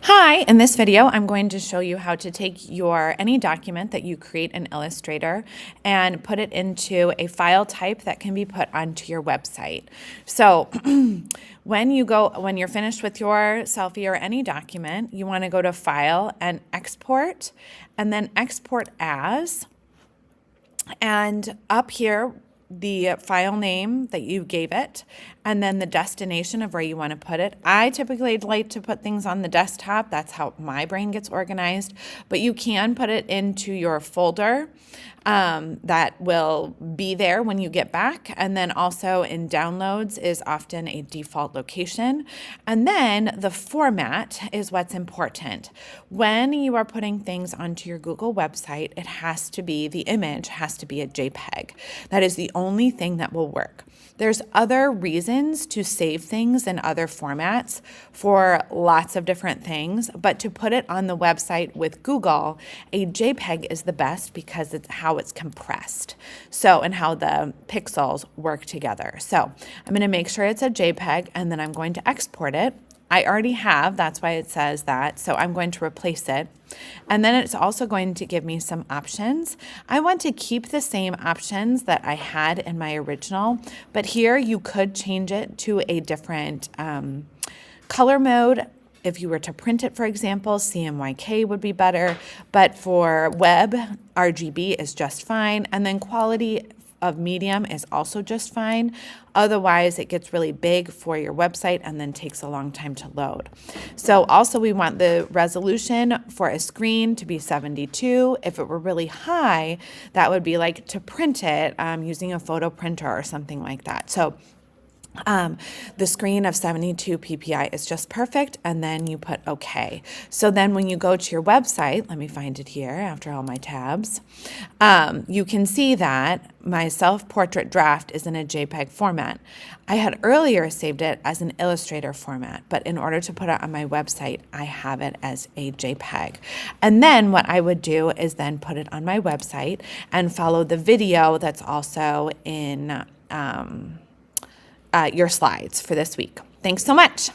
Hi, in this video, I'm going to show you how to take any document that you create in Illustrator and put it into a file type that can be put onto your website. So when you're finished with your selfie or any document, you want to go to File and Export, and then Export As. And up here, the file name that you gave it, and then the destination of where you want to put it. I typically like to put things on the desktop. That's how my brain gets organized. But you can put it into your folder that will be there when you get back. And then also in downloads is often a default location. And then the format is what's important. When you are putting things onto your Google website, the image has to be a JPEG. That is the only thing that will work. There's other reasons to save things in other formats for lots of different things, but to put it on the website with Google, a JPEG is the best because it's how it's compressed. And how the pixels work together. So I'm going to make sure it's a JPEG, and then I'm going to export it. I already have, that's why it says that, so I'm going to replace it. And then it's also going to give me some options. I want to keep the same options that I had in my original, but here you could change it to a different color mode. If you were to print it, for example, CMYK would be better, but for web, RGB is just fine, and then quality of medium is also just fine. Otherwise, it gets really big for your website and then takes a long time to load. So also we want the resolution for a screen to be 72. If it were really high, that would be like to print it using a photo printer or something like that. So the screen of 72 ppi is just perfect, and then you put OK. So then when you go to your website, let me find it here after all my tabs, you can see that my self-portrait draft is in a JPEG format. I had earlier saved it as an Illustrator format, but in order to put it on my website, I have it as a JPEG. And then what I would do is then put it on my website and follow the video that's also in your slides for this week. Thanks so much.